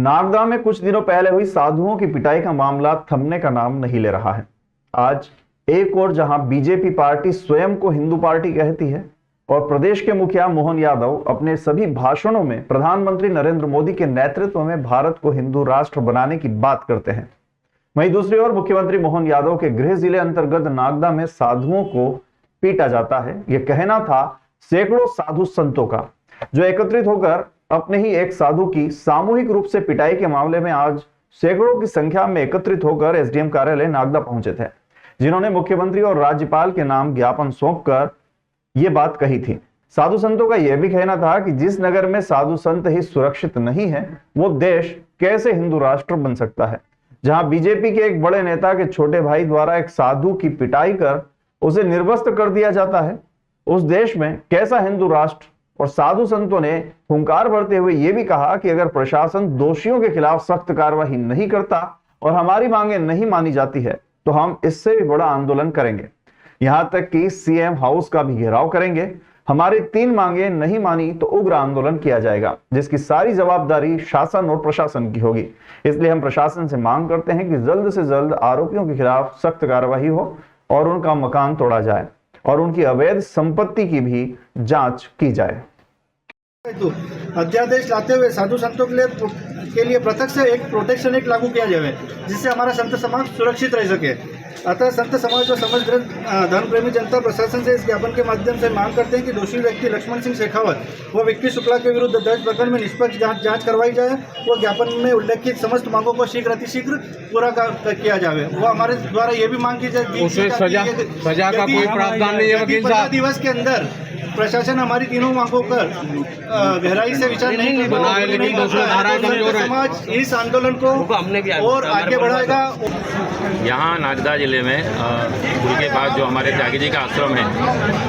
नागदा में कुछ दिनों पहले हुई साधुओं की पिटाई का मामला थमने का नाम नहीं ले रहा है। आज एक और जहां बीजेपी पार्टी स्वयं को हिंदू पार्टी कहती है और प्रदेश के मुखिया मोहन यादव अपने सभी भाषणों में प्रधानमंत्री नरेंद्र मोदी के नेतृत्व में भारत को हिंदू राष्ट्र बनाने की बात करते हैं, वहीं दूसरी ओर मुख्यमंत्री मोहन यादव के गृह जिले अंतर्गत नागदा में साधुओं को पीटा जाता है। यह कहना था सैकड़ों साधु संतों का, जो एकत्रित होकर अपने ही एक साधु की सामूहिक रूप से पिटाई के मामले में आज सैकड़ों की संख्या में एकत्रित होकर एसडीएम कार्यालय नागदा पहुंचे थे, जिन्होंने मुख्यमंत्री और राज्यपाल के नाम ज्ञापन सौंपकर यह बात कही थी। साधु संतों का यह भी कहना था कि जिस नगर में साधु संत ही सुरक्षित नहीं है, वो देश कैसे हिंदू राष्ट्र बन सकता है। जहां बीजेपी के एक बड़े नेता के छोटे भाई द्वारा एक साधु की पिटाई कर उसे निर्वस्त्र कर दिया जाता है, उस देश में कैसा हिंदू राष्ट्र। और साधु संतों ने हुंकार भरते हुए यह भी कहा कि अगर प्रशासन दोषियों के खिलाफ सख्त कार्रवाई नहीं करता और हमारी मांगे नहीं मानी जाती है तो हम इससे भी बड़ा आंदोलन करेंगे, यहां तक कि सीएम हाउस का भी घेराव करेंगे। हमारी 3 मांगे नहीं मानी तो उग्र आंदोलन किया जाएगा, जिसकी सारी जवाबदारी शासन और प्रशासन की होगी। इसलिए हम प्रशासन से मांग करते हैं कि जल्द से जल्द आरोपियों के खिलाफ सख्त कार्रवाई हो और उनका मकान तोड़ा जाए और उनकी अवैध संपत्ति की भी जांच की जाए। अध्यादेश लाते हुए साधु संतों के लिए पृथक से एक प्रोटेक्शन एक्ट लागू किया जाए, जिससे हमारा संत समाज सुरक्षित रह सके। अतः संत समाज और समग्र धर्म प्रेमी जनता प्रशासन से इस ज्ञापन के माध्यम से मांग करते हैं कि दोषी व्यक्ति लक्ष्मण सिंह शेखावत व विक्की शुक्ला के विरुद्ध दर्ज प्रकरण में निष्पक्ष जांच करवाई जाए। वो ज्ञापन में उल्लेखित समस्त मांगों को शीघ्र अतिशीघ्र पूरा किया जाए। वो हमारे द्वारा ये भी मांग की जाए सजा का कोई प्रावधान नहीं है। वकील साहब, 15 दिवस के अंदर प्रशासन हमारी तीनों मांगों पर गहराई से विचार नहीं समाज इस आंदोलन को और आगे बढ़ाएगा। यहाँ नागदा जिले में पुल के पास जो हमारे त्यागी जी का आश्रम है,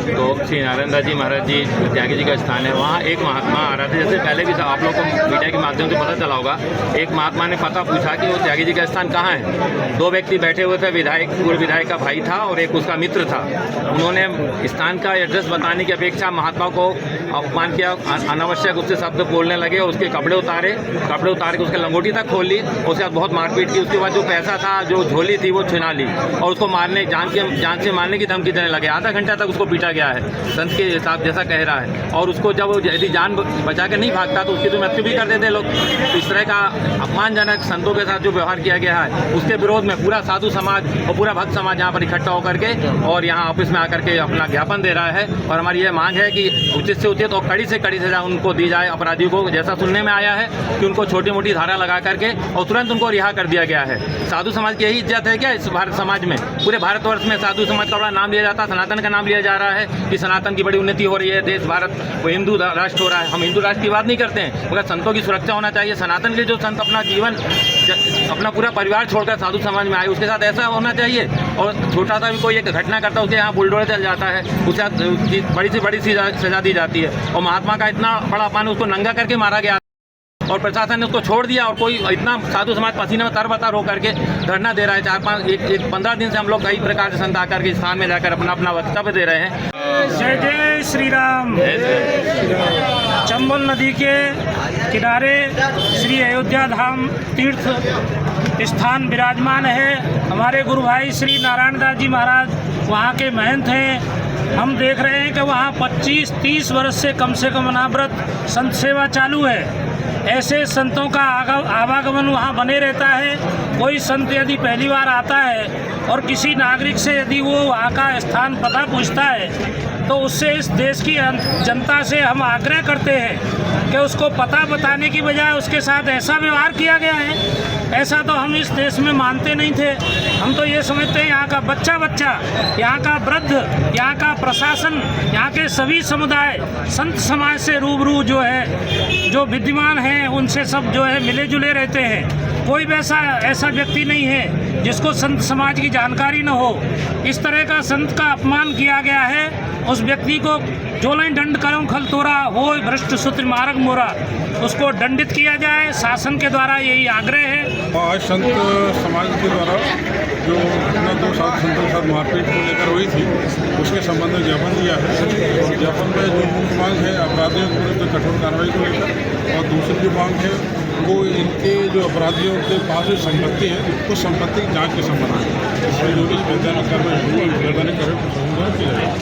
तो श्री नारायण जी महाराज जी त्यागी जी का स्थान है, वहाँ एक महात्मा आ रहा था। जैसे पहले भी आप लोग को मीडिया के माध्यम से पता चला होगा, एक महात्मा ने पता पूछा कि वो त्यागी जी का स्थान कहाँ है। 2 व्यक्ति बैठे हुए थे, विधायक पूर्व विधायक का भाई था और एक उसका मित्र था। उन्होंने स्थान का एड्रेस बताने की अपेक्षा महात्मा को अपमान किया, अनावश्यक उससे शब्द बोलने लगे और उसके कपड़े उतार के उसके लंगोटी तक खोल ली, उसके बाद बहुत मारपीट की। उसके बाद जो पैसा था, जो झोली थी, वो छिना ली और उसको मारने जान से मारने की धमकी देने लगे। आधा घंटा तक उसको पीटा गया है, संत के हिसाब जैसा कह रहा है। और उसको जब यदि जान बचा के नहीं भागता तो उसकी तो मृत्यु भी कर देते लोग। तो इस तरह का अपमानजनक संतों के साथ जो व्यवहार किया गया है, उसके विरोध में पूरा साधु समाज और पूरा भक्त समाज यहाँ पर इकट्ठा होकर के और यहाँ ऑफिस में आकर के अपना ज्ञापन दे रहा है। और हमारी यह मांग है कि उचित से उचित और कड़ी से कड़ी सजा उनको दी जाए अपराधियों को। जैसा सुनने में आया है कि उनको छोटी मोटी धारा लगा करके और तुरंत उनको रिहा कर दिया गया है। साधु समाज की यही इज्जत है क्या इस भारत समाज में? पूरे भारतवर्ष में साधु समाज का बड़ा नाम लिया जाता है, सनातन का नाम लिया जा रहा है कि सनातन की बड़ी उन्नति हो रही है, देश भारत वो हिंदू राष्ट्र हो रहा है। हम हिंदू राष्ट्र की बात नहीं करते हैं, मगर संतों की सुरक्षा होना चाहिए। सनातन के जो संत अपना जीवन, अपना पूरा परिवार छोड़कर साधु समाज में आए, उसके साथ ऐसा होना चाहिए। और छोटा सा भी कोई एक घटना करता है, उसके यहाँ बुलडोजर चल जाता है, उसे बड़ी से बड़ी सजा दी जाती है। और महात्मा का इतना बड़ा अपमान, उसको नंगा करके मारा गया और प्रशासन ने उसको छोड़ दिया। और कोई इतना साधु समाज पसीने में तरबतर होकर के धरना दे रहा है। 15 दिन से हम लोग कई प्रकार से संत आकर के स्थान में जाकर अपना वक्तव्य दे रहे हैं। जय जय श्री राम। चंबल नदी के किनारे श्री अयोध्या धाम तीर्थ स्थान विराजमान है। हमारे गुरु भाई श्री नारायण दास जी महाराज वहाँ के महंत हैं। हम देख रहे हैं कि वहाँ 25-30 वर्ष से कम अनावरत संत सेवा चालू है। ऐसे संतों का आवागमन वहाँ बने रहता है। कोई संत यदि पहली बार आता है और किसी नागरिक से यदि वो वहाँ का स्थान पता पूछता है तो उससे इस देश की जनता से हम आग्रह करते हैं कि उसको पता बताने की बजाय उसके साथ ऐसा व्यवहार किया गया है। ऐसा तो हम इस देश में मानते नहीं थे। हम तो ये समझते हैं यहाँ का बच्चा, यहाँ का वृद्ध, यहाँ का प्रशासन, यहाँ के सभी समुदाय संत समाज से रूबरू जो है, जो विद्यमान हैं, उनसे सब जो है मिले जुले रहते हैं। कोई वैसा ऐसा व्यक्ति नहीं है जिसको संत समाज की जानकारी न हो। इस तरह का संत का अपमान किया गया है। उस व्यक्ति को जोलें दंड करम खल तोरा हो भ्रष्ट सूत्र मार्ग मोरा, उसको दंडित किया जाए। शासन के द्वारा यही आग्रह है। आज संत समाज के द्वारा जो घटना 2 साधु संतों के साथ मारपीट को लेकर हुई थी, उसके संबंध में ज्ञापन दिया है। और ज्ञापन में जो मुख्य मांग है अपराधियों के विरुद्ध कठोर कार्रवाई को लेकर, और दूसरी जो मांग है वो इनके जो अपराधियों के पास जो संपत्ति है उस संपत्ति की जाँच के संबंध में इसमें जो भी वैधानिक कार्रवाई की जाएगी